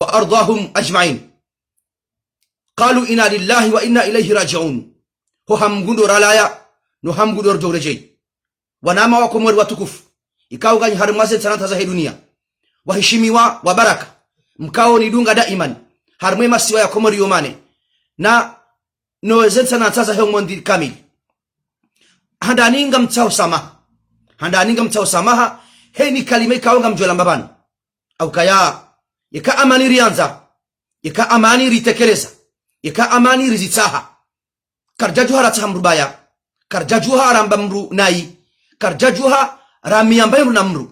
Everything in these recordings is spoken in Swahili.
وأرضاهم أجمعين. قالوا إنا لله وإنا إليه راجعون. هو همغندو رالايا no hamgudo rjorejei. Wanama wa Komori watukufu ikao ganyi harumaze sanata za dunia, waheshimiwa wa baraka mkao ni dunga daiman harumema siwa ya Komori yomane na noezen sanata za mondi kamili. Handaninga mtao samaha heni kalime ikao nga mjola mbabano au kaya yaka amani rianza, yaka amani ritekeleza, yaka amani rizitaha karjajuha ratahamrubaya, karjajuha rambamru nai, karjajuha ramiambayu namru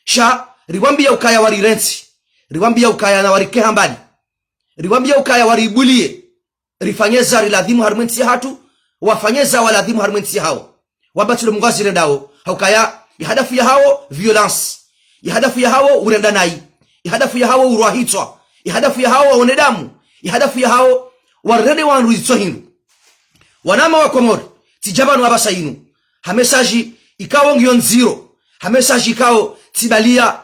sha riwambia ukaya wari rensi, riwambia ukaya na wari kehambali, riwambia ukaya wari bulie, rifanyeza riladhimu harumensi hatu, wafanyeza waladhimu harumensi hao wabatu mungwazi rendao haukaya ihadafu ya hao violence, ihadafu ya hao urendanai, ihadafu ya hao uruahitwa, ihadafu ya hao onedamu, ihadafu ya hao warende wanru itsohindu. Wanama wa Komori tijabanu wabasa inu hamesaji ikao ngion zero, hamesaji ikao tibalia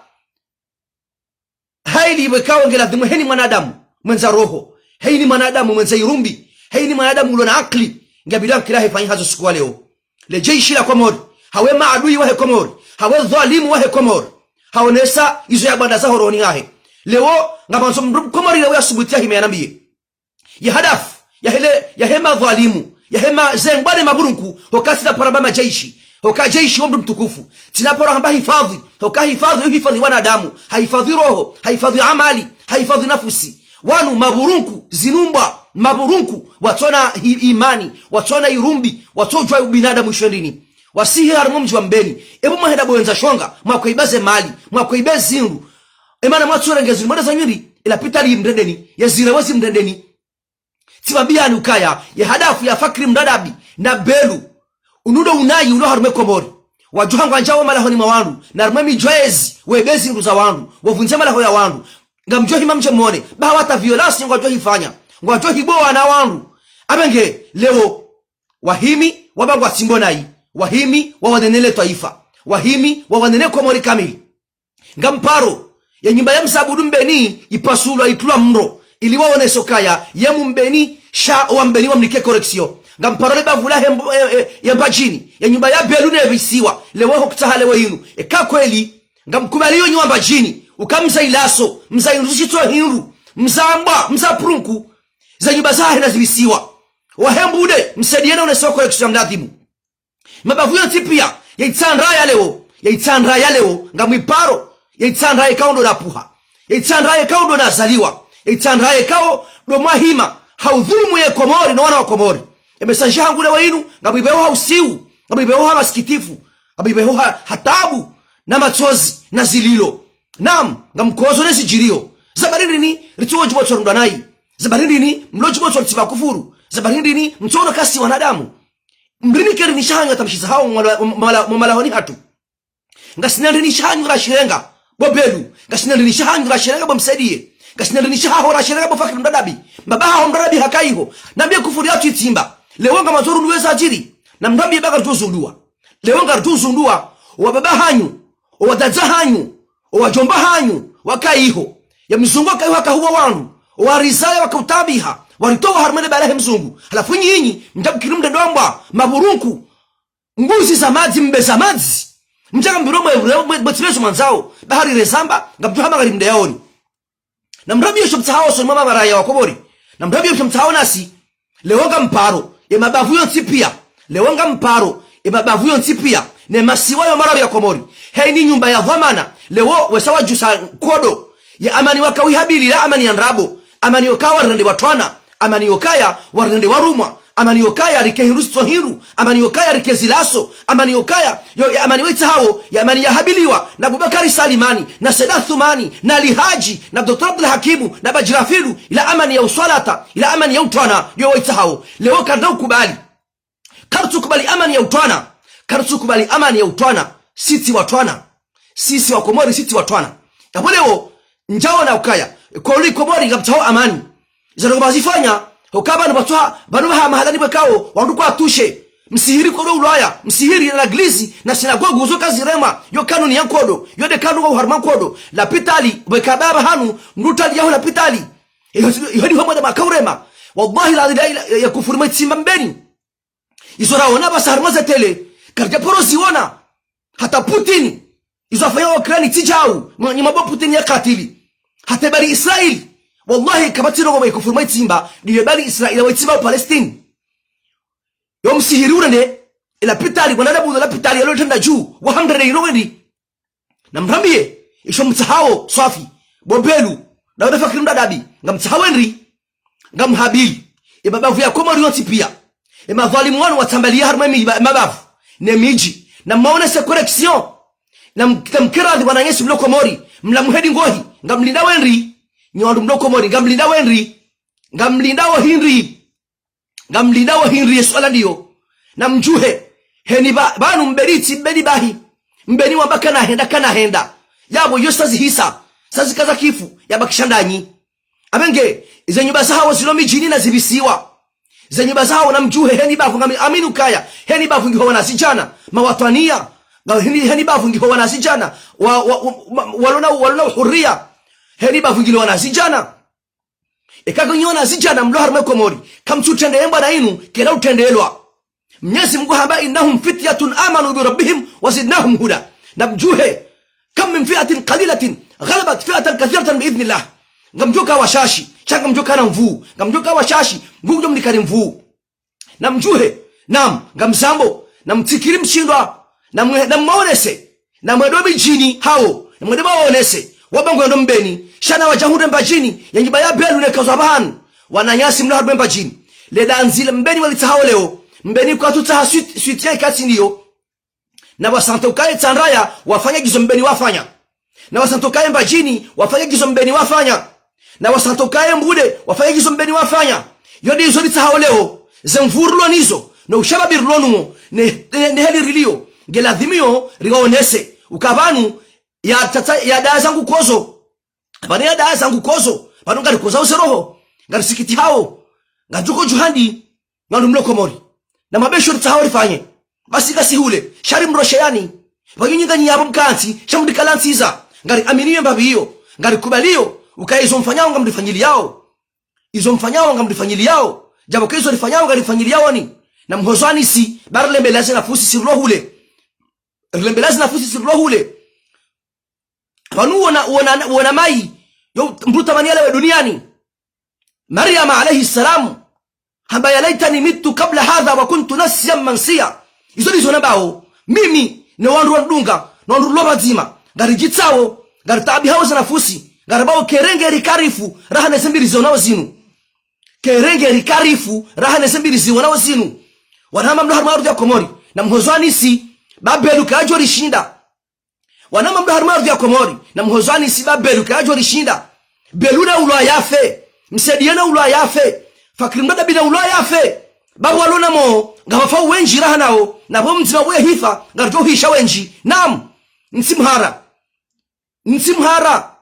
haili ikao ngeladhimu heni mwanadamu mwenza roho, heni mwanadamu mwenza irumbi, heni mwanadamu ulona akli ngabilan kilahe fanyi hazo siku leo. Le jeshi la Komori hawe maadui wahe Komori, hawe dhalimu wahe Komori, haonesa izo ya banda za horoni hahe leo ngabanzo Komori lewe asubutia hime ya nambiye ya hadafu ya hema dhalimu, ya hema zengwane maburunku hokati na parabama jeshi, hoka jeshi wamdu mtukufu tinapora hamba hifadhi, hoka hifadhi wanadamu, haifadhi roho, haifadhi amali, haifadhi nafusi wanu maburunku zinumba maburunku watona imani, watona irumbi, watojwa ubinadamu shwendini wasihi harumu mji wa mbeni ebu maheda boenza shonga mwakoibaze mali, mwakoibaze zinru emana mwatsurengezi mwada za nyuri ilapita li mdendeni ya zirewezi mdendeni tibabia ni ukaya ya hadafu ya fakri mdadabi na belu unudo unayi uno harume Komori wajuhangu anjawo malahoni mawandu na rumemi joezi webezi nguza wandu wavunze malaho ya wandu nga mjohi mamche mwone baha wata violasi nga wajohi fanya nga wajohi boa na wandu abenge leo wahimi wabangu wasimbonai, wahimi wawanenele taifa, wahimi wawanene Komori kamili nga mparo ya nyumba ya msabudu mbeni ipasulwa itula mro ili waone sokaya ya mbeni sha wa mbeni wa mnike koreksio nga mparo bavula ya mbajini ya nyumba ya belu ne visiwa lewe hokutaha lewe hinu eka kweli nga mkubaliyo nyumba mbajini ukamza ilaso mza inushitwa hinru mzamba mza prunku za nyumba zahe na zivisiwa wahembude msediena unesoko koreksio mnadhimu mabavuyo tipia ya itsanra ya leo nga mwiparo ya itsanra ya kaundo na puha, ya itsanra ya kaundo na zaliwa, ya itsanra ya kao do mahima haudhulumu ya Komori na wana wa Komori emesanja hangu lewa inu nga mwibeho hausiu, nga mwibeho masikitifu, nga mwibeho hatabu na machozi na zililo nam nga mkozo nesi jirio zabarindi ni rituo jubocho rundanai, zabarindi ni mloji bocho ritiba kufuru, zabarindi ni mtono kasi wanadamu mrini keri nishahanya tamshiza hao mmalahoni hatu nga sinari nishahanya rashirenga bobelu, nga sinari nishahanya rashirenga bomsedie, nga sinari nishahanya rashirenga bofakir mdadabi mbabaha mdadabi hakaiho nambia kufuri yatu itimba lewonga mazoru nuweza ajiri na mdambi baga rtuzundua lewonga rtuzundua wababa hanyu wadadza hanyu wajomba hanyu wakaiho ya mzungu wakaiho wakahuwa wanu warizaya wakautabiha walitoa harumene balahe mzungu halafu nyinyi mtabukiru mdedomba maburunku nguzi za maji mbeza maji mchaka mbiromo ya batilezo manzao bahari rezamba nga mtuhama gari mdeyaoni na mrabi yosho mtahao so mama maraya wa Komori na mrabi yosho mtahao nasi lewonga mparo ya mabavu yontipia, lewonga mparo ya mabavu yontipia ne masiwa ya marabi ya Komori heini nyumba ya dhamana lewo wesawa jusa kodo ya amani wakawi habili la amani ya nrabo, amani yokawa warnende watwana, amani yokaya warnende warumwa, amani yokaya rike hirusto hiru, amani yokaya rike zilaso, amani yokaya amani weita hao ya amani ya habiliwa na Abubakari Salimani na Seda Thumani na Lihaji na Dr. Abdul Hakimu na Bajirafilu ila amani ya uswalata ila amani ya utwana yo weita hao leo kadau kubali kartu kubali amani ya utwana, kartu kubali amani ya utwana siti watwana, sisi wa Komori siti watwana ya leo njao na ukaya kwa uli Komori ngabtao amani zano bazifanya hokaba no batwa banu ha mahalani bakao wandu kwa tushe msihiri kwa ulaya msihiri na glisi na sinagogu zo kazirema yo kanuni yankodo yo de kanu wa harman kodo la pitali bekababa hanu mrutali yaho la pitali ihodi homo da makaurema wallahi la ya kufuru mtsimba mbeni izora ona basa harmaza tele karja porosi wona hata Putin izafanya Ukraine tijau ni mabo Putin ya katili hata bari Israel wallahi kabatiro kwa kufuru mtsimba ni bari Israel wa tsimba Palestine yom sihiruna ne ila pitali wanada budo la pitali yalo tenda juu wa 100 yirowedi na mrambie isho mtsahao swafi bobelu na wada fakiru ndadabi ngamtsahao enri ngamhabili ibabavu ya komori yoti pia madhalimu wanu watambalia harmami mabavu ne miji na maona se correction na mkiradhi wana Yesu mloko mori mlamuhedi ngohi ngamlinda wenri nyoandu mloko mori ngamlinda wenri ngamlinda wa hinri ngamlinda wa hinri Yesu aladio na mjuhe heni banu mberiti mbeni bahi mbeni wabaka na henda kana henda yabo yosazi hisa sazi kaza kifu yabakishandanyi abenge ize nyumba zao zilomi jini na zibisiwa ize nyumba zao na mjuhe heni bafu ngami aminu kaya heni bafu ngiho wana sijana mawatwania heni bafu ngiho wana sijana walona huria heni bafu ngiho wana sijana ekago nyona sijana mlo harme komori kamtutende emba na inu kela utendelwa Mwenyezi Mungu hamba innahum fityatun amanu bi rabbihim wazidnahum huda nabjuhe kam min fi'atin qalilatin ghalabat fi'atan kathiratan bi idhnillah ngamjuka washashi changa mjuka na mvuu ngamjuka washashi ngujo mlikari mvuu namjuhe nam ngamsambo namtikiri mshindwa na mwaonese na mwedobi jini hao na mwedoba waonese wabango ndo mbeni shana wajahude mbajini yanjiba ya belu ne kazaban wananyasi mlo harbe mbajini le danzile mbeni walitahao leo mbeni kwa tutaha suitia ikati ndiyo na wasantokaye tanraya wafanya gizo mbeni wafanya na wasantokaye mbajini wafanya gizo mbeni wafanya na wasantokaye mbude wafanya gizo mbeni wafanya yodi izo litahao leo zemvurulo nizo na ushababirlo numo ne heli rilio geladhimio riwaonese ukabanu ya daa zangu kozo bani ya daa zangu kozo banu ngari koza useroho ngari sikiti hao ngajuko juhandi ngandu mloko mori na mabesho tsaho rifanye basi kasi hule shari mrosheyani banyinga nyabo mkansi shamudi kalansiza ngari aminiye mbabi hiyo ngari kubaliyo ukaizo mfanyao ngamdifanyili yao izo mfanyao ngamdifanyili yao jabo kezo rifanyao ngari fanyili yao ni na mhozani si barle mbelazi na fusi sirlo hule lembelazi na fusi sirlo hule banu wana mai yo mbuta maniala wa duniani Maryam alayhi salam hamba ya laitani mitu kabla hadha wa kuntu nasiyan mansiya izo nizo nabao mimi ne wandu wandunga na wandu loba zima ngari jitsawo ngari tabi hawo za nafusi ngari bao kerenge rikarifu raha nesembiri zionao zinu kerenge rikarifu raha nesembiri zionao zinu wanama mlo harmaru ya komori na mhozwani si babelu kajo rishinda wanama mlo harmaru ya komori na mhozwani si babelu kajo rishinda beluna ulo yafe msediana ulo yafe fakirimda bina ulo yafe babu walona mo ngawafa wenji raha nao na bo mtima we hifa ngarjo hisha wenji nam nsimhara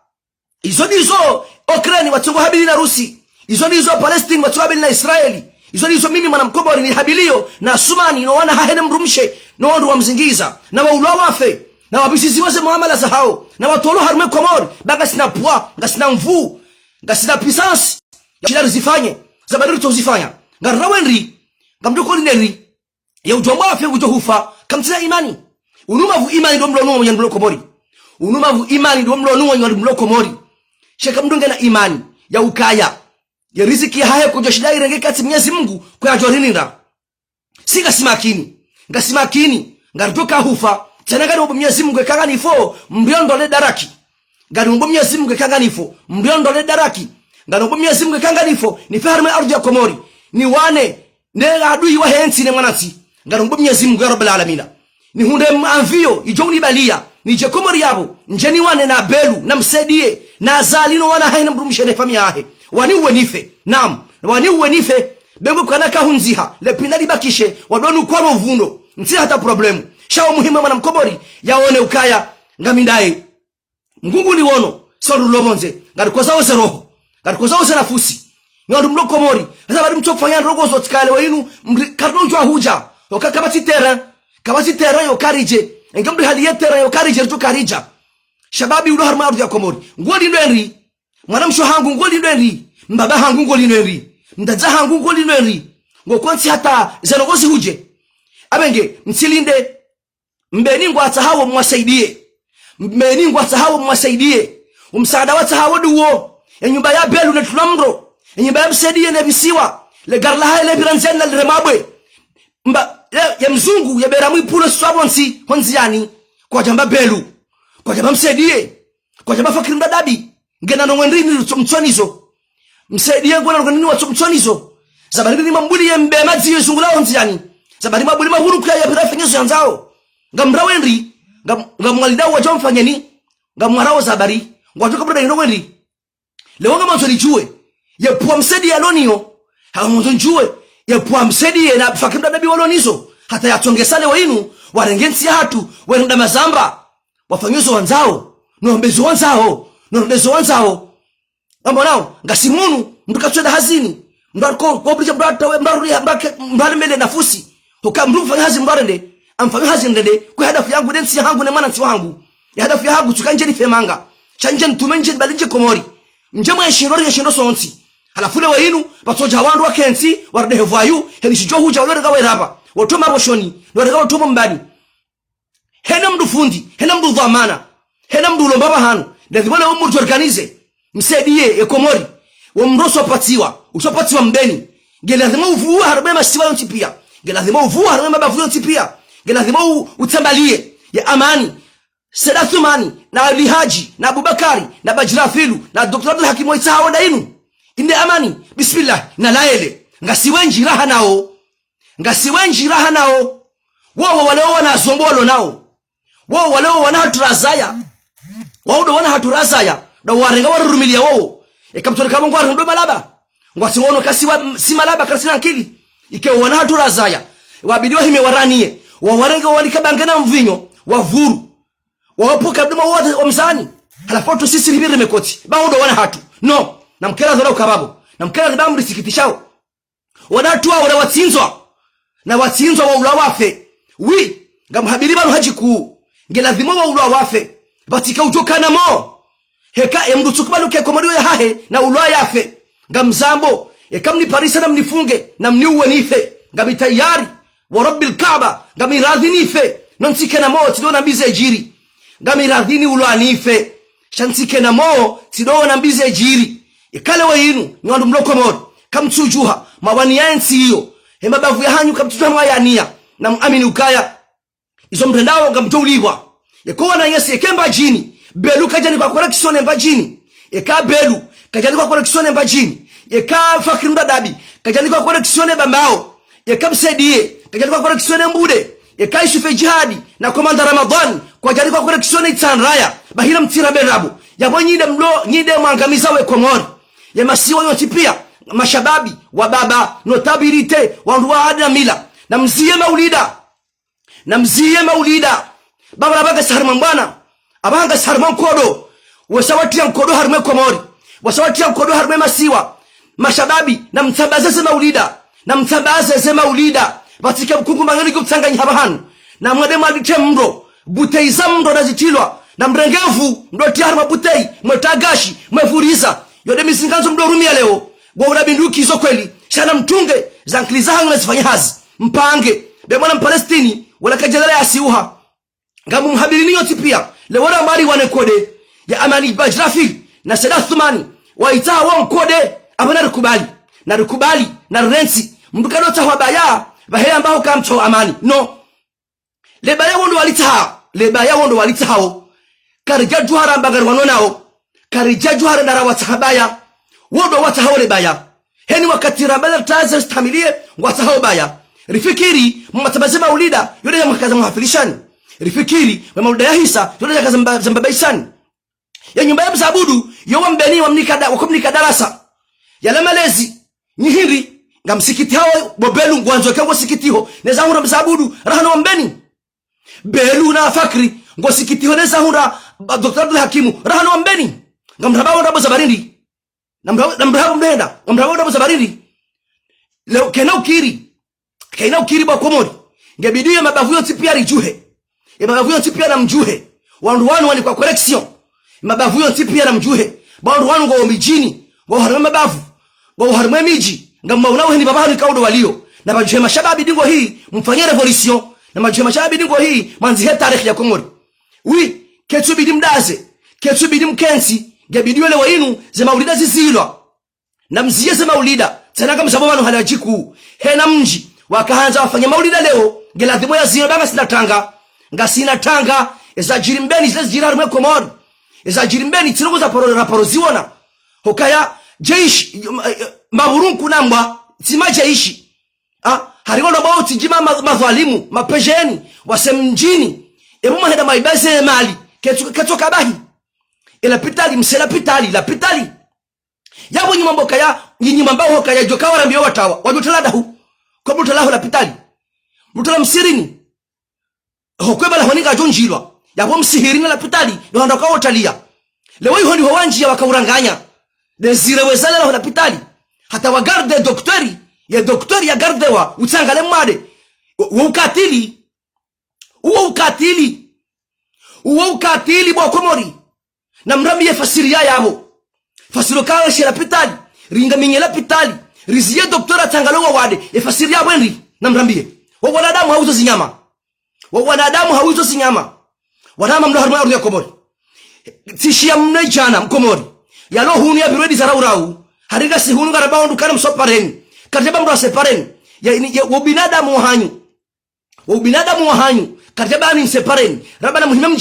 izo nizo Ukraine watungo habili na Rusi izo nizo Palestine watungo habili na Israeli izo nizo mimi mwanamkobori ni habilio na Sumani no wana hahene mrumshe no wandu wamzingiza na waula wafe na wabisizi wase muamala za hao na watolo harume komori baga sina pwa ngasina mvu ngasina pisans yashidari zifanye zabadiri tozifanya ngarawenri ngamdoko lineri ya ujomba wafe ujohufa kamtina imani unumavu imani ndo mlo nuwa mwenye komori unumavu imani ndo mlo nuwa mwenye komori sheka mdunge na imani ya ukaya ya riziki haye kujoshida irenge kati Mwenyezi Mungu kwa jorinira singa simakini ngaritoka hufa tena gari Mwenyezi Mungu kanga nifo mbiondole daraki gari Mwenyezi Mungu kanga nifo mbiondole daraki gari Mwenyezi Mungu kanga nifo ni farme ardhi ya komori ni wane ne adui wa hensi ne mwanati gari Mwenyezi Mungu ya rabbul alamin ni hunde anvio ijoni balia ni je komori yabo njeni wane na belu na msedie na azalino wana haina mrumshene famia yahe wani uwenife naam wani uwenife bengo kana kahunziha le pinali bakishe wadonu kwa mvuno nsi hata problemu shao muhimu mwana mkobori yaone ukaya ngamindae ngungu ni wono soru lobonze ngarikoza wose roho ngarikoza wose nafusi ngandu mloko mori hasa bali mchofanya rogo zotikale wainu karno jwa huja oka kabati terrain yo karije engamdu haliye terrain yo karije tu karija shababi ulo harma ardu ya komori ngoli nwenri mwanamsho hangu ngoli nwenri mbaba hangu ngoli nwenri ndaza hangu ngoli nwenri ngokonsi hata zenogozi huje abenge msilinde mbeni ngwata hawo mwasaidie mbeni ngwata hawo mwasaidie umsaada wata hawo duwo enyumba ya belu na tulamro enyumba ya msaidie na bisiwa le garla haile biranzena le remabwe mba ya mzungu ya beramui pulo swabonsi honziani kwa jamba belu kwa jamba msaidie kwa jamba fakiri mdadabi ngena nongwendrini mtsonizo msaidie ngona nongwendrini watsomtsonizo zabari ni mambuli ya mbemazi yezungula honziani zabari mabuli mahuru kwa ya birafenyezo yanzao ngamrawenri ngamwalidao wajomfanyeni ngamwarao zabari ngwatoka brada inongwendri lewo ngamazo lijue ya puwa msedi ya lonio hawa mwazo njue ya puwa msedi ya na fakiri mdadabi walonizo hata ya tongesale wa inu warengensi ya hatu wenda mazamba wafanyozo wanzao nombezo wanzao amba nao ngasimunu mdukatweda hazini mdarko kobrija mdatawe mdarimele nafusi toka mdufanya hazi mdarende amfanya hazi ndende kwa hadafu yangu densi yangu ne mana wangu ya hadafu yangu tukanje ni femanga chanje ntumenje balinje komori njema ya shiro sonsi halafule wa inu batoja wandu wa kensi warde hevayu henishijo huja wale gawe raba watoma boshoni wale gawe tomo mbani hena mdu fundi hena mdu dhamana hena mdu lombaba hanu ndivyo umurtu organize msaidie ekomori wamroso patiwa usopatiwa mbeni gelazima uvuwe harbe masiwa yonti pia gelazima uvuwe harbe mabavu yonti pia gelazima utambalie ya amani Sadathumani na Alihaji na Abubakari na Bajrafilu na Dr. Abdul Hakim Waitaha na inu inde amani bismillah na laele ngasiwenji raha nao wao waleo wana zombolo nao wao waleo wana haturazaya wao ndo wana haturazaya da warenga warumilia wao ekamtore kama ngwa ndo malaba ngwasingono kasiwa si malaba kasina akili ike wana haturazaya wabidiwa hime waranie warenga walikabangana mvinyo wavuru wapoka bduma wote wamsani halafu sisi libiri mekoti bawo ndo wana hatu no namkera zora ukababo namkera zibamu risikitishao wadatu wao watsinzwa na watsinzwa wa ulawafe wi ngamhabiri banu hajiku ngelazima wa ulawafe batika utokana mo heka emdu tukubaluke komodiyo ya hahe na ulwa yafe ngamzambo ekamni parisa na mnifunge na mniuwe nife ngamitayari wa rabbil kaaba ngamiradhi nife nonsike na mo tidona mbize jiri ngamiradhini ulwa nife shansike na mo tidona mbize jiri ikale wa inu nwandu mloko moro kamtsujuha mawani yansi hiyo hemabavu ya hanyu kamtsujuha mwayania na muamini ukaya izo mtendao ngamtouliwa yakowa na yesi ekemba jini belu kajani kwa koreksone mba jini eka belu kajani kwa koreksone mba jini eka fakiri mdadabi kajani kwa koreksone bambao eka msedie kajani kwa koreksone mbude eka isufe jihadi na komanda Ramadhan kwa jani kwa koreksone itanraya bahila mtira berabu yabo nyide mwangamiza we komori ya masiwa yoti pia mashababi wa baba notabilite wanduwa adina mila na mziye maulida baba nabaga sarma mbana abanga sarma mkodo wasawati ya mkodo harme komori wasawati ya mkodo harme masiwa mashababi na mtambaze maulida batike mkungu mangani kumtanganya habahanu na mwadema alite mro buteiza mro na zitilwa na mrengevu mdoti harma butei mwetagashi mwefuriza yode misinganzo mdorumia leo gwa binduki hizo kweli shana mtunge zankliza hangu na zifanya hazi mpange bemwana mpalestini wala kajalala ya siuha ngamu mhabilini yoti pia le wala mali wanekode ya amani Bajrafi na Sadathumani Waitaha wa mkode abana rukubali na rensi mdukanota wabaya bahe ambao kamto amani no lebaya wondo walitaha karija juhara mbagar wanonao karija juhara ndarawatahabaya wondo watahao lebaya heni wakati rabala taza stamilie watahao baya rifikiri mmatabazema ulida yode ya makaza muhafilishani rifikiri maulida ya hisa yode ya kaza zambabaishani ya nyumba ya mzabudu yowa mbeni wakumnika darasa yale malezi nyihiri nga msikiti hao bobelu ngwanzo kengo sikitiho neza hura mzabudu rahano mbeni belu na fakri ngo sikitiho neza hura Dr. Abdul Hakimu rahano mbeni nga mrabawo ndabo zabarindi na mrabawo mbenda nga mrabawo ndabo zabarindi leo kena ukiri ba komori ngebidi ya mabavu yote pia rijuhe ya mabavu yote pia namjuhe wandu wanu wani kwa correction mabavu yote pia namjuhe bandu wanu ngo mijini ngo harma mabavu ngo harma miji ngamba unawe ni babahu kaudo walio na bajuhe mashababi dingo hii mfanyie revolution na bajuhe mashababi dingo hii manzihe tarehe ya Komori wi ketu bidi mdaze ketu bidi mkensi ngebidi wale wainu ze maulida zizilwa na mziye ze maulida tena kama sababu wanu halajiku hena mji wakaanza wafanya maulida leo ngeladhimo ya zino banga sinatanga ngasina tanga eza jirimbeni zile jirar mwe Komori eza jirimbeni tinugu za raporo ziwona hokaya jeish maburunku namba sima jeishi harigono bao tijima madhalimu mapejeni wasemjini ebu maheda maibase mali ketu kabahi ila pitali msela pitali la pitali yabo nyuma mboka ya nyuma mbao hokaya joka warambio watawa wajutala hu kwa butala la pitali butala msirini hokweba la honika jonjilwa yabo msihirini la pitali ndo ndoka wotalia lewe honi howanji ya wakauranganya desire wezala la pitali hata wagarde doktori ya gardewa utangale mwade uo ukatili bwa Komori na mrambi ya fasiri ya yabo fasiro kawe shela pitali ringa minyela pitali riziye doktora tangalowa wade ya fasiri ya wenri na mrambi wa wanadamu hauzo sinyama wanama mdo harma ya Komori tishia mne jana mkomori yalo huni ya biredi zaraurau hariga si hunu garabao ndukana msopareni kateba mdo separeni ya ubinadamu wahanyu kateba ni separeni raba na muhimam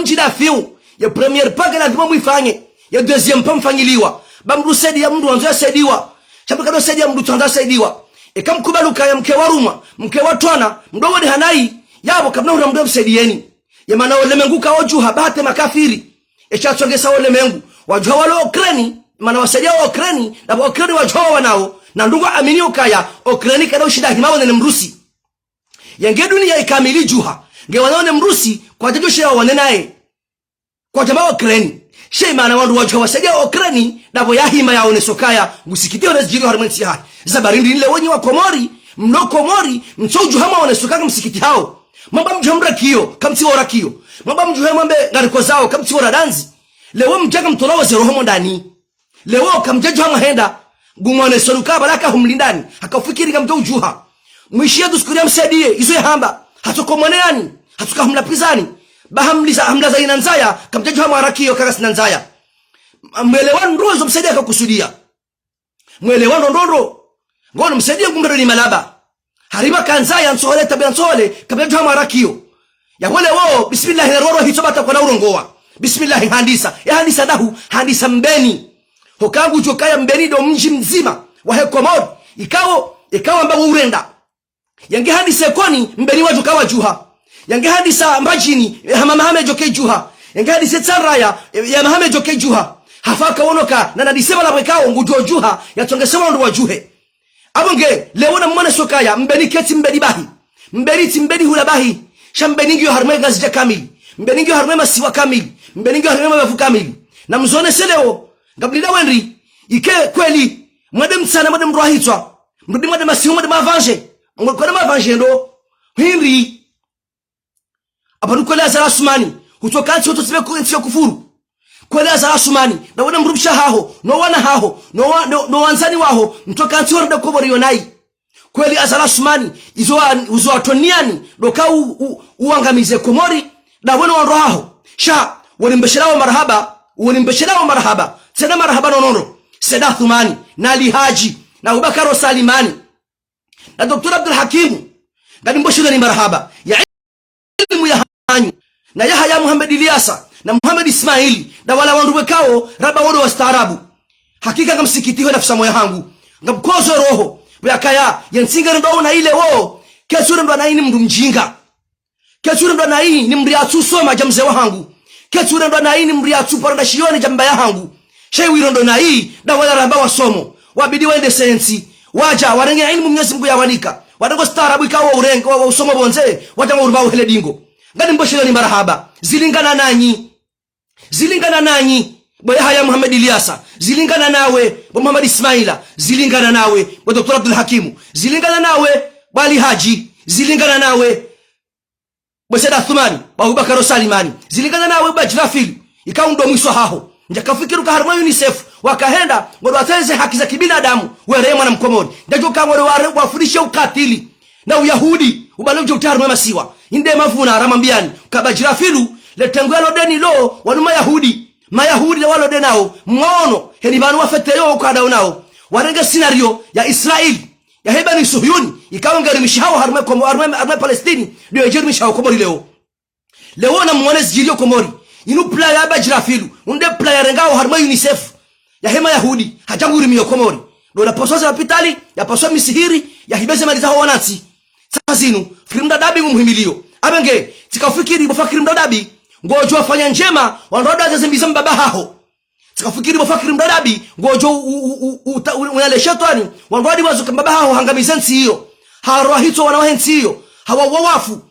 jida fiu ya premier page na dhimo mwifanye ya deuxième pas mfanyiliwa bamdu sedi ya mdu wanzo sediwa chapaka do sedi ya mdu tanza sediwa ekamkubaluka ya mke waruma mke watwana mdogo ni hanai yabo kabla ura mdo msedieni ya maana wale mengu ka ojuha bahate makafiri echachongesa wale mengu wajua wale Ukraini maana wasaidia wa Ukraini na wa Ukraini wajua wanao na ndugu amini ukaya Ukraini kada ushida himawo ne mrusi yange dunia ikamili juha nge wanaone mrusi kwa jajo shewa wanenae kwa jamaa wa Ukraini she maana wandu wajua wasaidia wa Ukraini na boya hima ya onesokaya musikitio na jiri harmansi hai zabarindi nile wenye wa Komori mno Komori mchoju hama onesokaka msikiti hao mamba mjomra kiyo kamsi wora kiyo mamba mjuhe mambe ngariko zao kamsi wora danzi lewo mjaga mtolawa zerohomo ndani lewo kamjaju hama henda gumwane soruka baraka humlindani hakafikiri kamjau juha mwishia duskuria msadie izo ya hamba hatukomone yani hatuka humlapizani hamla za inanzaya kamjaju hama harakiyo kakasi nanzaya mwelewan rozo msadia kakusudia mwelewan rondoro ngono msadia ngumero ni malaba hariba kanzaya nsole tabia nsole kabla hama harakiyo ya wale wao bismillahirrahmanirrahim hitobata kwa naurongoa bismillah handisa dahu handisa mbeni hokangu jokaya mbeni do mji mzima wa Komori ikawa mbago urenda yange handisa koni mbeni waju kawa juha yange handisa mbajini hamama joke juha yange handisa tsaraya ya mahame joke juha hafaka wonoka na nadisema la wekao ngujo juha yatongesema ndo wajuhe abonge leona mwana sokaya mbeni keti mbeni bahi mbeni hula bahi shambeni ngyo harmega zija kamili mbeni ngyo harmema siwa kamili mbeni ngyo harmema mafu kamili na mzone seleo ngablida wenri ike kweli mwade mtsana mwade mroahitwa mwade masiwa mwade mavange mwade mavange ndo hinri apanukwele azara sumani hutokansi hoto sibe kufuru kwele azara sumani na wana mrubisha haho no wana haho no wanzani waho mtokansi wana Komori yonai kweli azara sumani izo atoniani doka uangamize Komori na wana wanrohaho sha walimbeshelawo marhaba tena marhaba nonono Seda Thumani na Ali Haji na Abubakar Salimani na Dr. Abdul Hakim ngani mboshela ni marhaba ya ilmu ya hanyu na Yahya Muhammad Ilyasa na Muhammad Ismaili na wala wandu wekao raba wodo wa staarabu hakika ngamsikitiwe nafsa moyo yangu ngamkozo roho yakaya yensinga ndo na ile wo kesure ndo na ini mndu mjinga kesure ndo na ini ni mriatu soma jamze wangu kesure ndo na ini mriatu paranda shioni jamba yangu shewi ndo na hii da wala ramba wasomo wabidi waende sensi waja warenge ilmu Mwenyezi Mungu yawanika wadango staarabu ikawa urengo wa usomo bonze waja urubao hele dingo ngani mboshela ni marhaba zilingana nanyi boya haya Muhammad Ilyasa zilingana nawe Muhammad Ismaila zilingana nawe Dr. Abdul Hakim zilingana nawe Ali Haji zilingana nawe Bweseda Thumani Abubakar Salimani zilingana nawe Bajrafil ikaundo mwisho haho njakafikiru kaharma UNICEF wakahenda ngodo ateze haki za kibinadamu werema na mkomoni ndajo kamore wafundisha ukatili na uyahudi ubaloje utarma masiwa inde mavuna aramambiani kabajrafilu letengwelo deni lo wanuma mayahudi na walo denao mwono heni banu wafeteyo ukadao nao warenge scenario ya Israeli ya hebani Suhyuni ikawangari mishawo arme Palestini ndio ejeri mishawo komori leo na mwones jirio komori inu playa Bajrafilu unde playa rengao harma UNICEF ya hema yahudi hajanguri miyo komori do na posoza hospitali ya posoza misihiri ya hibeze maliza ho wanansi sasinu firimda dabi mumuhimilio abenge tikafikiri bofakiri mdadabi ngojo afanya njema wandoda zazimbiza mbaba haho tikafikiri bofakiri mdadabi ngojo unale shetani wandoda wazo mbaba haho hangamizensi hiyo harohito wanawahensi hiyo hawa wawafu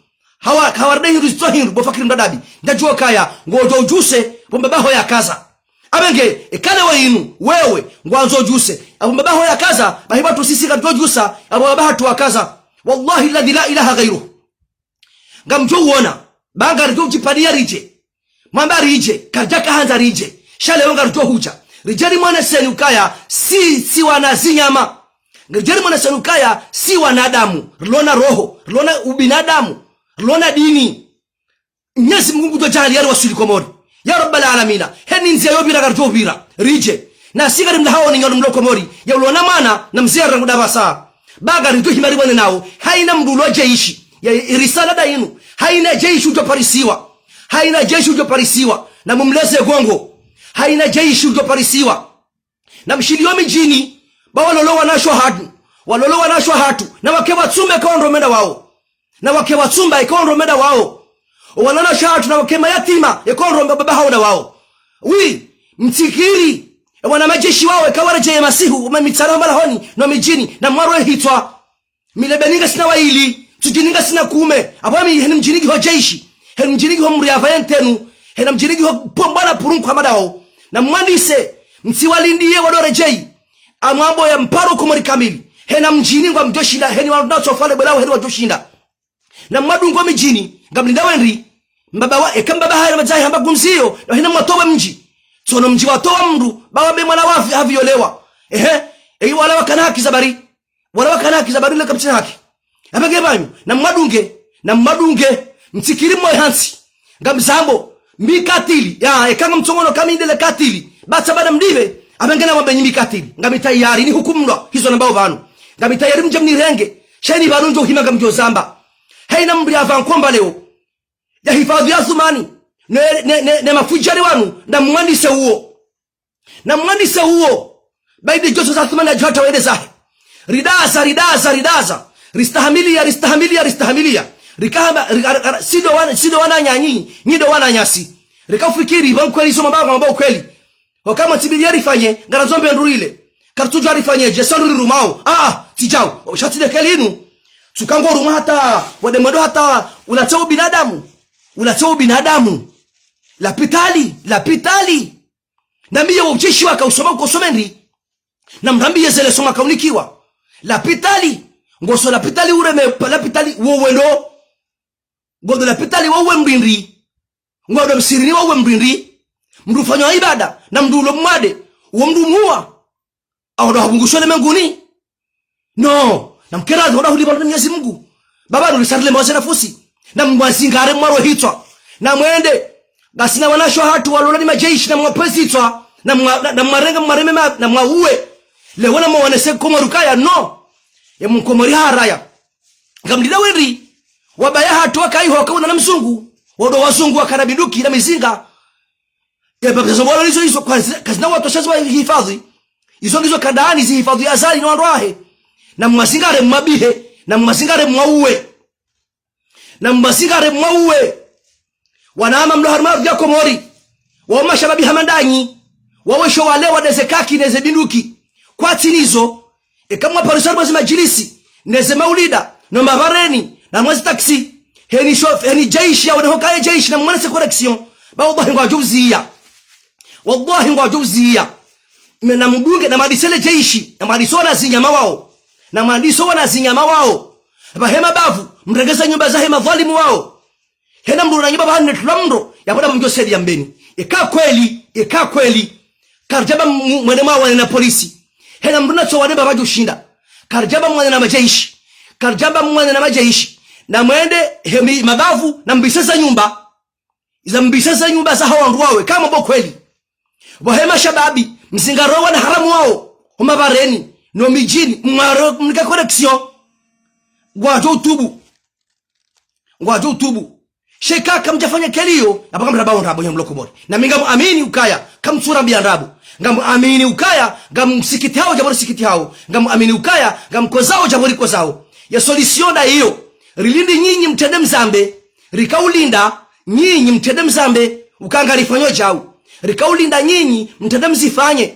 hawardehi ristohiru bofakiri mdadabi ndajua kaya ngojo ujuse mbaba haho ya kaza abenge ekale wainu wewe ngwanzo ujuse mbaba haho ya kaza bahibatu sisi katujusa mbaba hatu wa kaza wallahi alladhi la ilaha ghayruhu ngamjo uona banga rito jipadia rije mwamba rije karjaka hanza rije shale wanga rito huja rijeri mwana senukaya si wanazinyama rijeri mwana senukaya si wanadamu lona roho lona ubinadamu lona dini nyesi Mungu to jali yari wasuli komori ya rabbal alamin heni nzia yobira garjo bira rije na sigari mdahao ni ngalo komori ya lona mana na mzia rangu dabasa baga rito himari mwana nao haina mdulo jeishi ya risala dainu haina jeshi ujoparisiwa na mumleze gongo haina jeshi ujoparisiwa na mshilio mijini ba walolowa nasho hatu na wakewa tsumba ikaondo meda wao wanana shatu na wakema yatima ikaondo baba hao na wao mtikiri wana majeshi wao ikawareje masihu mitsara mbala honi no mijini na mwaro hitwa milebeninga sina waili tujininga sina kume abami hena mjinigi ho jeshi hena mjinigi ho mriava yentenu hena mjinigi ho pombana purunku hamadao na mwandise msiwalindie wadorejei amambo ya mparo kumori kamili hena mjinigi wa mjoshinda heni wanacho fale belao heni wajoshinda na mwadungu wa mjini ngamlinda wenri mbaba haya majai hamba gumsio na hena mwatowe mji sono mji watowa mru bawabe mwana wafi haviolewa wala wakana haki zabari le kapchina haki abage banyu na madunge mtikiri moyo hansi ngamzambo mikatili ya ekanga mtongono kamindele katili bata bada mdive abengena mabenyi mikatili ngamitayari ni hukumwa hizo nambao banu ngamitayari mjamni renge sheni banu njo himaga mjo zamba haina mbri avankomba leo ya hifadhi ya Thumani ne mafujari wanu na mwandise huo baidi joto za Thumani ya jota wede zahe ridaza ristahamilia rikahaba sido wana nyanyi nido wana nyasi rikafikiri bankweli soma baba kweli wakama tibiliari fanye ngarazombe ndurile kartujo arifanye jesanu rumao tijao shatide kelinu tukango ruma hata wademado hata unatao binadamu lapitali ndambie ucheshi waka usoma kusomeni na mrambie zele soma kaunikiwa lapitali ngoso lapitali ureme lapitali wowendo godo lapitali wowe mbindri ngodo msirini wowe mbindri mndu fanywa ibada na mndu lomade uwo mndu muwa awado habungushole menguni no na mkerazi wada huli barani Mwenyezi Mungu baba nulisarle mwaze nafusi na mwazingare mwaro hitwa na mwende basi na wanasho hatu walolani majeshi na mwapesi hitwa na mwarenga mwareme na mwauwe lewana mwanese komorukaya no ya mkomori haraya ngamdida wenri wabaya hatu wakaiho kauna na mzungu wado wazungu wakanabiduki na mizinga ya baba zobola hizo kazina watu shazwa hifadhi hizo kandani hifadhi azali na wandoahe na mwasingare mwabihe na mwasingare mwauwe wanama mlo harmaru ya komori wama shababi hamandanyi wawesho wale wadezekaki neze binduki kwa tinizo kama parisari mwazi majilisi neze maulida na mavareni na mwazi taksi heni jaishi ya wanehokaye jaishi na mwanese koreksyon ba wallahi ngwajuzia na mbunge na madisele jaishi na madiso wana zinyama wao bahema bavu mregeza nyumba za hema dhalimu wao hena mru na nyumba bahani tulamro yapoda mnjo sedi ya mbeni eka kweli karjaba mwene mwa na polisi hena mru na chowane babaji ushinda karjaba mwane na majeishi karjaba mwane na majeishi na mwende hemi mabavu na mbisesa nyumba iza mbisesa nyumba za hawa nduwawe kama bo kweli bahema shababi mzingarowa na haramu wao umabareni no mijini mwaro mnika connexion ngwajo tubu sheka kamjafanya kelio abaka mrabao ndabo nyamloko bori na minga muamini ukaya kamsura biandabu ngamu amini ukaya ngam msikiti hao jabori sikiti hao ngamu amini ukaya ngam kozao jabori kozao ya solution da hiyo rilindi nyinyi mtende mzambe rikaulinda nyinyi mtende mzambe ukanga rifanyo jao rikaulinda nyinyi mtende mzifanye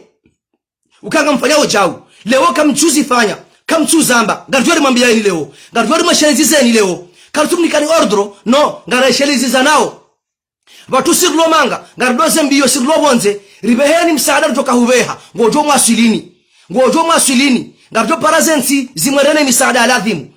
ukanga mfanyo jao leo kamchuzi fanya kamchuzamba ngarjori mwambia ni leo ngarjori mashenzi zeni leo kartumni kani ordro no ngara shelizi zanao watu sirlo manga ngardoze mbiyo sirlo bonze ribeheni msaada kutoka hubeha ngojo mwaswilini ngarjo parazensi zimwerene misaada aladhimu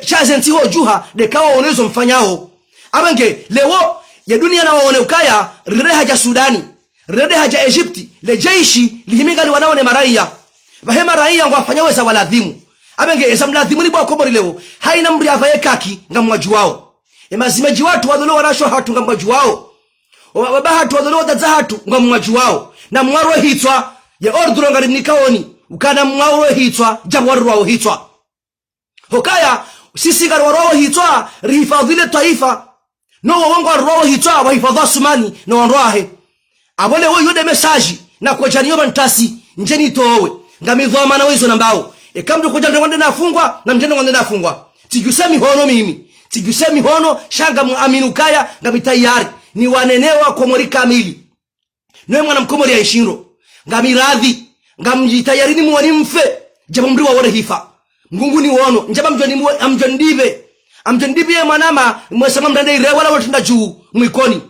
chazensi ho juha dekawa onezo mfanyao abenge leo ya dunia na waone ukaya rere haja Sudani rere haja Egypti le jeishi lihiminga ni wanaone maraia bahema raia ngwafanya za waladhimu abenge esamladhimu ni bwa komori leo haina mri avaye kaki ngamwaju wao emazimeji watu wadholo wanasho hatu ngamwaju wao baba hatu wadholo daza hatu ngamwaju wao na mwaro hitwa ya ordro ngari nikaoni ukana mwaro hitwa jabwaru wao hitwa hokaya sisi ngari wao hitwa rihifadhile taifa no wango wao hitwa wahifadha sumani no wanroahe abole ho yode message na kwa janiyo bantasi njeni towe ngamidhwa mana wezo nambao ekamdo koja ndonde nafungwa na mjendo ngende nafungwa tijusemi hono mimi tijusemi hono shanga muaminukaya ngamitayari ni wanenewa komori kamili noe mwana mkomori ya ishiro ngamiradhi ngamjitayari ni mwani mfe jaba mri wa wore hifa mgungu ni wono njaba mjoni amjondibe ya manama mwesama mdande irewa la watinda juu mwikoni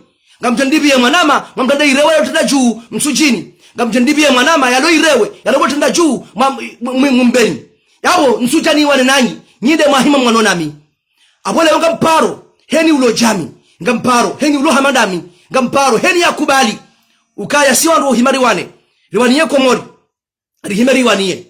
ngamjondibe ya manama mdande irewa la watinda juu msujini ngamjondibie mwanama yalo irewe yalo tenda juu mbeni yabo nsujani wane nanyi nyinde mahima mwanonami abole ngamparo heni ulo jami ngamparo heni ulo hamadami ngamparo heni yakubali ukaya si wandu himari wane riwaniye komori rihimari waniye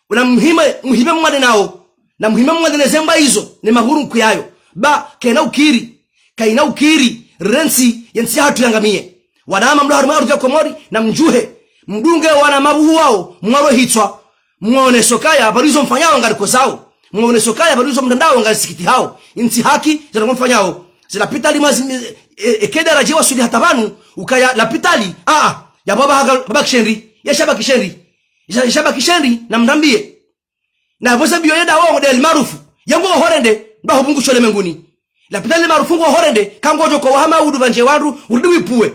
una muhime mwane nao na muhime mwane nezemba hizo ni mahuru kuyayo ba kaina ukiri rensi yensi hatu yangamie wanama mlo haruma arja komori na mjuhe mdunge wana mabuhu wao mwaro hitwa muone sokaya barizo mfanyao ngariko zao muone sokaya barizo mtandao ngasikiti hao inti haki zina mfanyao zila pitali mazi ekeda rajiwa sudi hatabanu ukaya la pitali ya baba kishenri ya shaba kishenri na mdambie na vosa biyo yeda wao del marufu yango horende ndo hobungu shole menguni la pitali marufu ngo horende kangojo ko wahama udu banje waru urudiwi puwe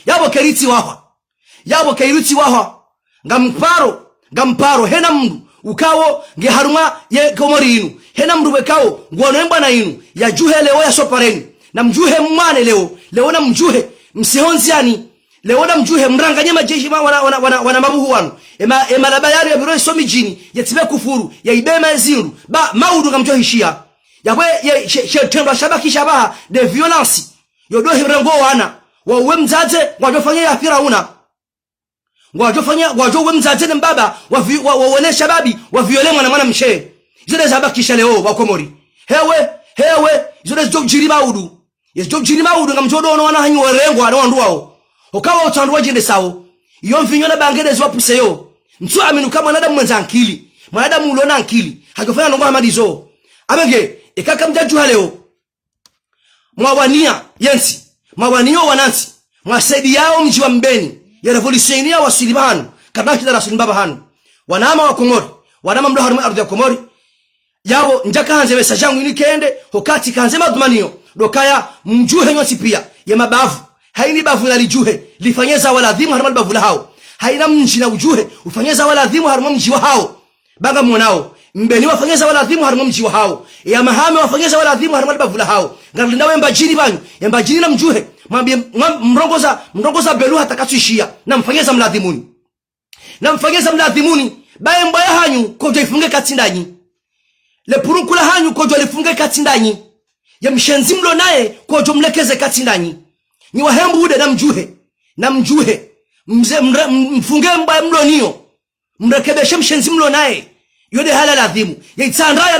yabo kairuti waha ngamparo hena mndu ukawo nge haruma ye komori inu hena mndu wekawo ngwonemba na inu ya juhe leo ya sopareni na mjuhe mwane leo na mjuhe msihonziani leo na mjuhe mranganye majeshi wana mabuhu wanu ema labayari ya biro isomi jini yetibe kufuru ya ibema ezinru ba maudu ngamjohishia yabwe ye shetendo shabaki shabaha de violence yodohi mrengo wana wawe mzaze wajofanya ya Firauna wajowe mzaze na mbaba waone shababi waviole mwana mshe zile zabakisha leo wakomori hewe zile jobjiri maudu ngamjodo ona hanyi warengo ana wanduwao okawa utandwa jinde sawo iyo mvinyo na bangede zwapuse yo mtu aminu kama mwanadamu mwanzankili mwanadamu ulona ankili hajofanya nongo hamadizo abenge ikaka mjaju leo mwawania yensi mawanio wanansi mwasaidi yao mji wa mbeni ya revolutionia wa Sulimanu kadashi da Rasulimbaba hanu wanama wa Komori wanama mdo haruma ardhi ya Komori yabo njaka hanze wesa jangu ini kende hokati kanze madumanio dokaya mjuhe nyonsi pia ya mabavu haini bavu na lijuhe lifanyeza wala dhimu haruma bavu la hao haina mji na ujuhe ufanyeza wala dhimu haruma mji wa hao banga mwanao mbeni wafanyeza wala dhimu haruma mji wa hao ya mahame wafanyeza wala dhimu haruma bavu la hao ngalinda wemba jini banyu yemba jini na mjuhe mwambie mrongoza belu hatakatuishia na mfanyeza mladhimuni bae mbaya hanyu koja ifunge katsindanyi le purunkula hanyu kojo lifunge katindanyi ya mshenzi mlo naye kojo mlekeze katindanyi ni wahembu ude na mjuhe mfunge mbaya mlo niyo mrekebeshe mshenzi mlo naye yode halala adhimu ya itandaya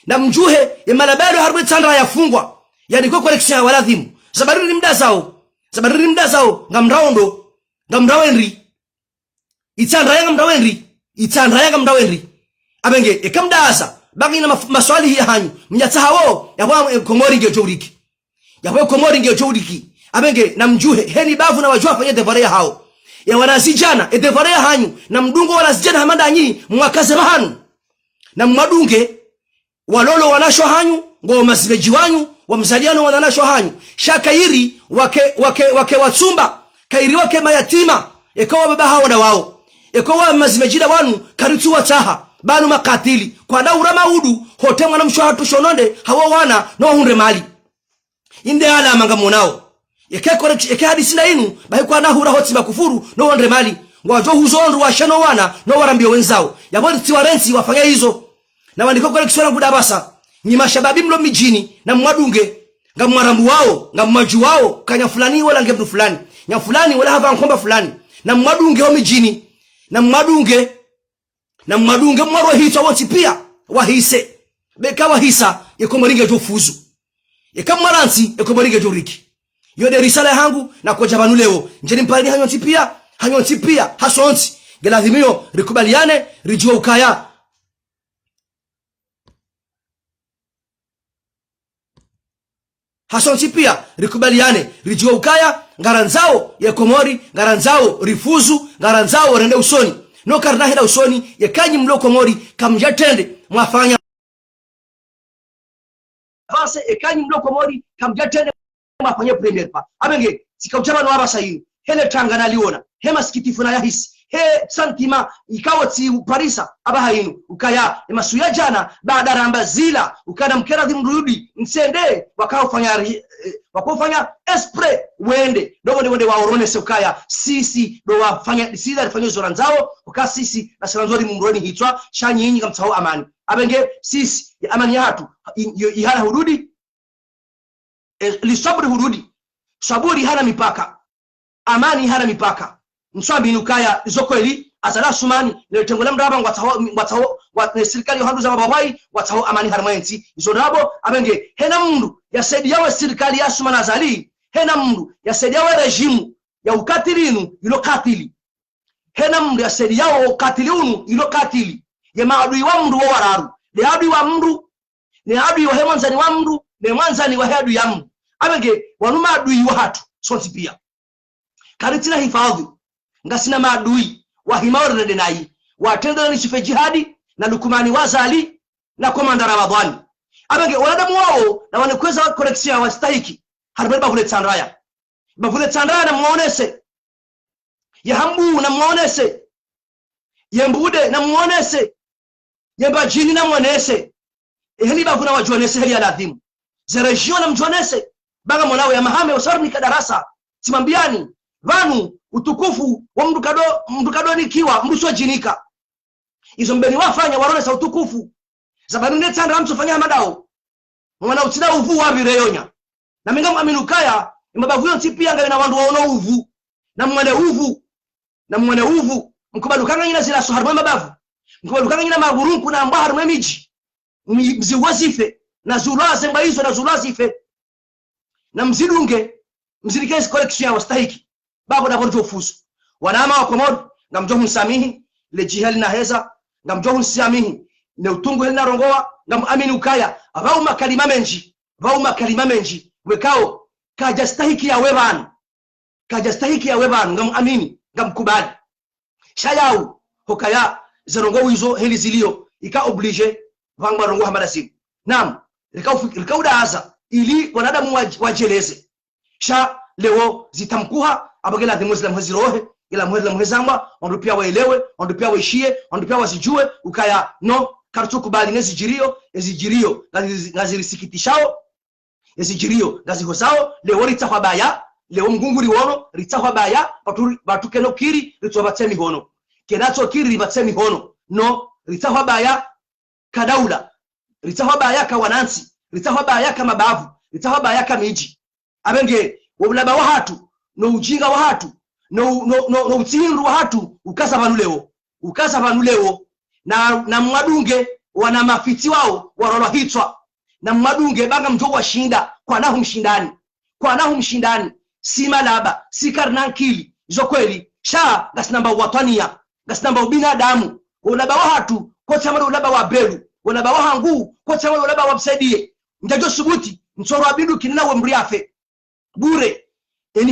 na mjuhe ya malabelo harbu itandaya fungwa yani kwa koleksia wala adhimu zabariri mda zao ngamrawenri itandaya ngamrawenri abenge ekamdaza bagi na maswali ya hanyu mnyatahawo ya komori nge jowriki abenge na mjuhe heni bavu na wajua fanya devare ya hao ya wanazijana devare ya hanyu na mdungo wanazijana hamanda anyi mwakaze mahanu na mmadunge walolo wanasho hanyu ngo masibeji wanyu wa mzaliano wananasho hanyu shakairi wake watsumba kairi wake mayatima ekawa baba hao na wao ekawa mazimejida wanu karitu wataha banu makatili kwa daura maudu hote mwana mshwahatu shononde hawa wana no hunre mali inde ala mangamonao eke hadisi na inu bahi kwa nahura hoti bakufuru no hunre mali wajo huzonru wa shano wana no warambio wenzao yabodi tiwarensi wafanya hizo na wandiko kwa kiswara kudabasa ni mashababi mlo mijini na mwadunge ngamwarambu wao ngamwaju wao kanya fulani wala ngebdu fulani nya fulani wala hava nkomba fulani na mwadunge wa mijini na mwadunge mwaro hito wonti pia wahise beka wahisa yekomoringe jofuzu yekamwaransi yekomoringe joriki yode risala yangu na kwa jabanu leo njeni mpali hanyonti pia hasonti gelazimio rikubaliane rijua ukaya hasonti pia rikubaliane rijua ukaya ngaranzao yekomori ngaranzao rifuzu ngaranzao rende usoni no karna hela usoni yekanyi mloko mori kamjatende mwafanya base ekanyi mloko mori kamjatende mwafanya premier pa abenge sikauchama no abasa hiyo hele tanga naliona hema sikitifu na yahisi he santima ikawa ti parisa abaha yinu ukaya emasuya jana baada ramba zila ukana mkera dhimrudi nsende wakafanya esprit wende wende waorone se ukaya sisi do wafanya sisi alifanya zora nzao uka sisi na sanzori mumroni hitwa shanyinyi kamtao amani abenge sisi amani yatu ihana hududi lisabri hududi saburi hana mipaka amani hana mipaka mswabi nukaya zokweli azala sumani le tengola mraba ngwataho serikali yohandu za mabawai wataho amani harmanti izorabo abenge hena mundu ya saidi yawe serikali ya sumana azali hena mundu ya saidi yawe rejimu ya ukatilinu ilo katili hena mundu ya saidi yawe ukatilinu ilo katili ya maadui wa mundu wa wararu le adui wa mundu ne adui wa hemanzani wa mundu ne mwanzani wa headu ya mundu abenge wanuma adui wa hatu sonti pia karitina hifadhi ngasina maadui wa himawar na nai watenda ni shife jihadi na lukumani wazali na komanda Ramadhani abenge wanadamu wao na wanakweza koreksia wastahiki harbe bavule tsandraya na muonese yahambu na muonese yembude na muonese yembajini na muonese ehli bavuna wajonese heli aladhimu zerejio na mjonese baga mwanawe ya mahame usarni kadarasa simambiani vanu utukufu wa mdukado nikiwa mrushwa jinika izo mbeni wafanya warone sa utukufu zabani netandra mtufanya madao mwana utida uvu wa bireyonya na minga aminukaya imbabavu yonti pia ngawe na wandu waono uvu na mwane uvu mkubalukanga nyina zila soharma mabavu mkubalukanga nyina magurunku na ambahar mwemiji mziwazife na zulaze mbaizo na zulazife na mzidikesi collection wastahiki babo na bonjo fusu wanama wa komod ngamjohu nsamihi le jihali na heza ngamjohu nsamihi ne utungu heli na rongoa ngam amini ukaya vauma kalima menji wekao kajastahiki ya webanu ngam amini ngam kubali shayau hokaya zerongo hizo heli zilio ika oblige vangwa rongo hamada simu nam likauda aza ili wanadamu wajeleze sha leo zitamkuha abagela de muslim hazirohe ila muhezamba ondupia waelewe ondupia waishie ondupia wasijue ukaya no kartu kubali ezijirio ngazirisikitisha ezijirio ngazihosao leo ritahwa baya leo mgunguri wono ritahwa baya batukeno kiri ritobatemi hono kenacho kiri ribatemi hono no ritahwa baya kadaula ritaho bayaka wanansi ritaho bayaka mabavu ritaho bayaka miji abenge wobulaba wa hatu no ujinga wa hatu no utsinru wa hatu ukasa vanuleo na mwadunge wana mafiti wao warolo hitwa na mwadunge banga mjogo wa shinda kwa nahu mshindani si malaba si karnankili izo kweli sha gasinamba watania gasinamba ubinadamu ulaba wa hatu kwa tamari ulaba wa belu ulaba wa hangu kwa tamari ulaba wa msaidie njajo subuti msoro abidu kinina we mriafe bure eni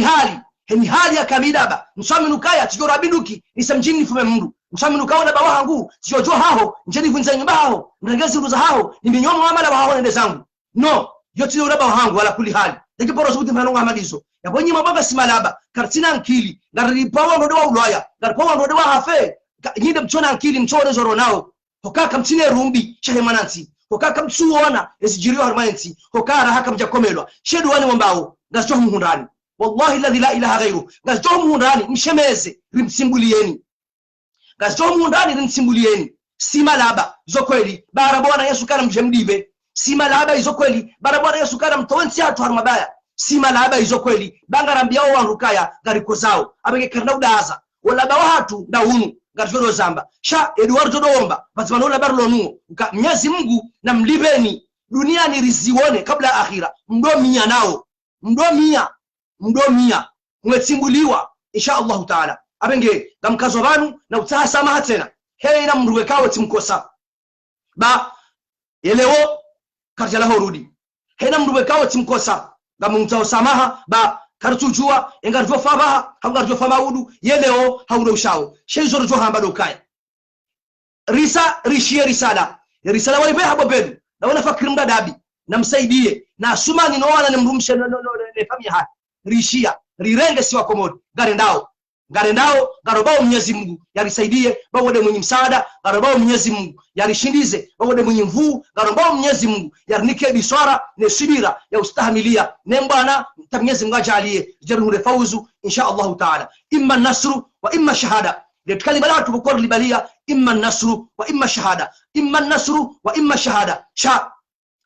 hali ya kamidaba msami nukaya tijoro abiduki nisa mjini nifume mndu msami nukaya ulaba wa hangu tijojo hao njeni vunza nyumba hao mrengezi uruza hao ni minyomo wamala wa hao nende zangu no yote ulaba wa hangu wala kuli hali Deki poro subuti mhanonga hamadizo ya kwenye mabaga simalaba kartina ankili garipawa ndodewa ulwaya garipawa ndodewa hafe nyinde mchona ankili mchone zoro nao hokaka mtine rumbi shahe manansi hokaka mtsuona esijiriwa harmansi hokara haka mjakomelwa shedu wani wambao gastohu muhundani wallahi alladhi la ilaha ghairu gastohu muhundani mshemeze rimsimbulieni gastohu muhundani rimsimbulieni simalaba zokweli barabona Yesu kana mjemdibe simalaba izokweli barabara Yesu kana mtowensi atu harumabaya simalaba izokweli bangarambia wa rukaya gariko zao abenge karna udaza wala bawatu daunu garjoro zamba sha Eduardo doomba bazimanola barlo nuo Mwenyezi Mungu na mlibeni duniani rizione kabla akhira mdomia mwetimbuliwa insha Allah taala abenge gamkazo banu na utasamaha tena heina mruwekawe timkosa ba elewo karjala horudi hena mruwekawe timkosa gamunta samaha ba kartujua engarjo fabaha hangarjo famaudu yeleo haudo ushao shezoro jo hamba dokaya risala wale habo benu na wana fakiri mdadabi na msaidie na asumani no wana nimrumshe no famia haki rishia rirenge siwa komodi garendao garobao Mwenyezi Mungu yarisaidie bawode mwenye msaada garobao Mwenyezi Mungu yarishindize bawode mwenye mvuu garobao Mwenyezi Mungu yarinike biswara ne subira ya ustahimilia nembana Mwenyezi Mungu ajalie jaruhure fauzu insha Allah taala imma nasru wa imma shahada kalima la tubukor libalia imma nasru wa imma shahada sha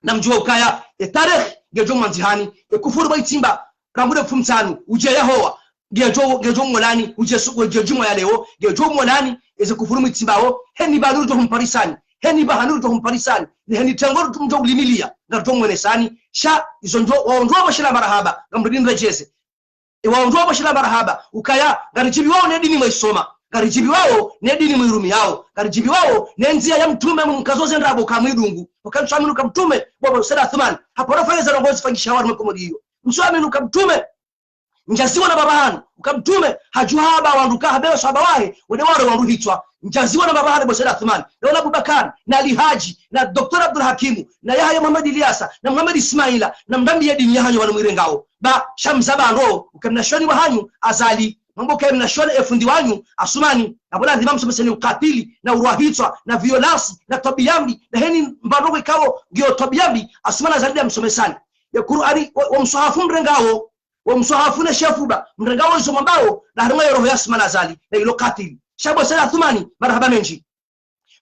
namjua ukaya tarikh gejo manzihani kufuru baitimba kamude fumtanu uje yahowa gejo molani uje suko gejo ya leo gejo molani eze kufuru mitimbao heni baluru to humparisani heni bahanuru to humparisani heni tangoro tumjo ulimilia ngato mwenesani sha izo ndo waondoa bashira barahaba ngamrudini rejeze waondoa bashira barahaba ukaya garijibi wao ne dini maisoma garijibi wao ne dini mwirumi yao garijibi wao ne nzia ya mtume mkazoze ndabo kamwidungu ukamshaminu kamtume baba Said Athman hapo rafaiza rongozi fangisha watu mkomodiyo mshaminu kamtume njaziwa na babahani ukamtume hajuhaba wanduka habeo sahaba wahe wale wale wanduhitwa njaziwa na babahani bo Said Athman na Abubakar na Ali Haji na Dr. Abdul Hakim na Yahya Muhammad Ilyasa na Muhammad Ismaila na mdambi ya dini yahanyo wale mwirengao ba shamzabando ukamnashoni wahanyu azali mambo kaya mnashoni efundi wanyu asumani na bwana dhimam someseni ukatili na urwahitwa na violence na tabiyambi na heni mbandoko ikawo gyo tabiyambi asumana zaidi ya msomesani ya Qur'ani wa msahafu mrengao wa msahafu na shafuba mrengao izo mambao na harima ya roho yasmana zali na ilo katili shabo Said Athmani marhaba menji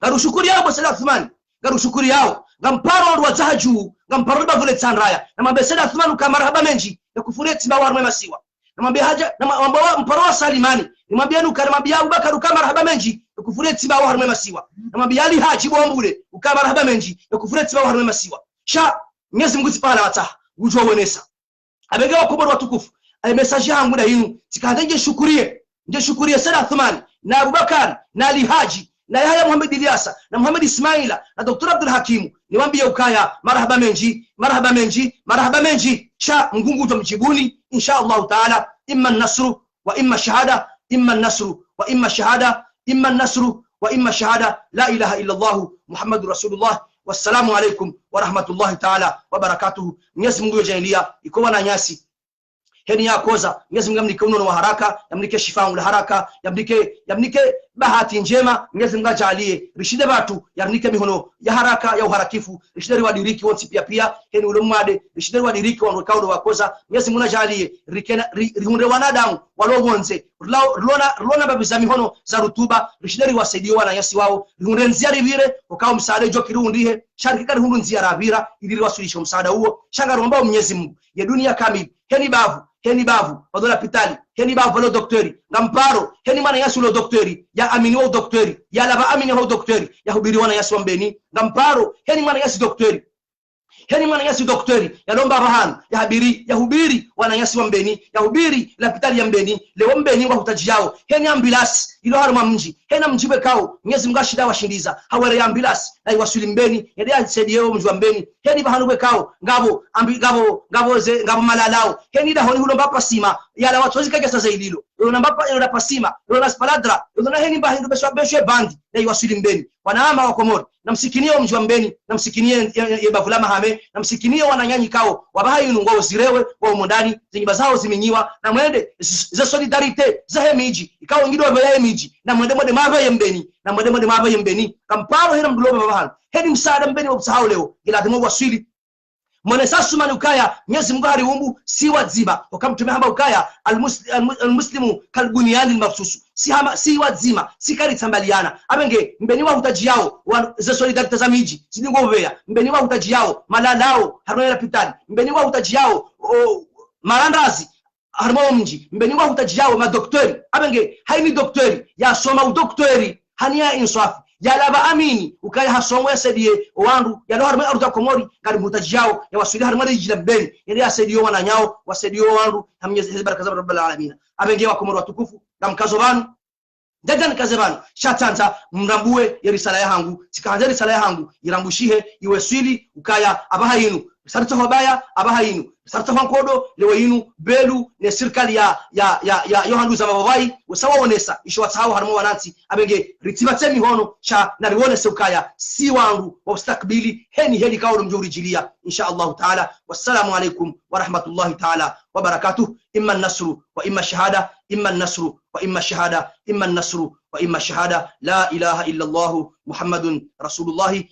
garushukuri yao Said Athmani garushukuri yao gamparo wa zahaju gamparo ba vile tsanraya na mambe Said Athmani kama marhaba menji ya kufureti ba warme masiwa na mambe haja na mambo mparo wa Salimani ni mambe anu karimabia Abubakar kama marhaba menji ya kufureti ba warme masiwa na mambe Ali Haji bombule ukama marhaba menji ya kufureti ba warme masiwa sha Mwenyezi Mungu sipala wata ujwa wenesa abegewa kubwa watukufu ay message yangu na hinu tikaje shukurie Said Athman na Abubakar na Ali Haji na Yahya Muhammad Ilyasa na Muhammad Ismaila na Dr. Abdul Hakim niwaambie ukaya marhaba menji cha ngungu tumjibuni insha Allah taala imma an-nasru wa imma shahada la ilaha illa Allah Muhammadur Rasulullah wassalamu alaikum wa rahmatullahi ta'ala wa barakatuh. Mwenyezi Mungu yajalia ikowa na nyasi heni ya koza Mwenyezi Mungu amnike unono wa haraka yamnike shifa wa haraka yamnike bahati njema Mwenyezi Mungu ajalie rishide watu yarnike mihono ya haraka ya uharakifu rishide wadiriki wonsi pia heni ulomade rishide wadiriki wanokaudo wakoza Mwenyezi Mungu ajalie rihunde wanadamu walobonze rulona babiza mihono za rutuba rishide wasaidio wana yasi wao rihunde nziari vire ukao msaada jo kirundihe sharika rihundu nziara vira ili wasulisho msaada huo shanga romba Mwenyezi Mungu ya dunia kamili heni bavu wadola pitali heni bavu lo doktori ngamparo heni mana yasu lo doktori ya amini wa doktori ya laba amini wa doktori ya hubiri wana yasu mbeni ngamparo heni mana yasu doktori heni mana yasu doktori ya lomba bahan ya hubiri wana yasu mbeni ya hubiri la pitali ya mbeni leo mbeni wa hutaji yao heni ambulance ilo haruma mji hena mjibe kao Mwenyezi Mungu ashida washindiza hawere ambulance na iwasuli mbeni yadea sediyo mjwa mbeni heni bahanube kao ngabo malalao heni da honi hulomba pasima yala watu wazikaga sasa ililo unambapa ila pasima una spaladra una heni bahindu besho bandi na iwasuli mbeni wanaama wa Komori na msikinio mjwa mbeni na msikinie yebavula mahame na msikinio wananyanyi kao wabahayi ngao zirewe wa umondani zinyiba zao ziminyiwa na mwende za solidarite za hemiji ikao ngido wa hemiji na mwende mava yembeni na mwende mava yembeni kamparo hena mdulobe babahan hedi msaada mbeni wabusahau leo ila demo waswili mwana sasu manukaya Mwenyezi Mungu hariumbu si wazima wakamtumia hamba ukaya almuslimu kalbuniani almafsusu si wazima si kari tambaliana abenge mbeni wa utaji yao za solidarite za miji zidingo vea mbeni wa utaji yao malalao harona pitani mbeni wa utaji yao marandazi harmo mji mbeni wa utaji yao madoktori abenge haini doktori ya soma udoktori hania insafi ya laba amini ukaya hasongo yasedie wandu ya harmo aruta Komori kali mutaji yao ya wasuli harmo rijila mbeni yale yasedio wananyao wasedio wandu hamnyezi baraka za rabbul alamin abenge wa Komori watukufu na mkazo banu Dadan kazebano shatanza mrambue ya risala yangu tikaanza risala yangu irambushihe iweswili ukaya abahayinu sarta hobaya abahayinu sarta hankodo lewayinu belu ne serikali ya Yohandu za mabawai usawa onesa isho watao harmo wananti abenge ritibatemi hono cha nariwone ukaya si wangu wastakbili heni kaulu mjuri jilia insha Allah taala wassalamu alaikum wa rahmatullahi taala wa barakatuh imma an-nasru wa imma shahada imma an-nasru wa imma shahada imma an-nasru wa imma shahada la ilaha illa Allah Muhammadun Rasulullah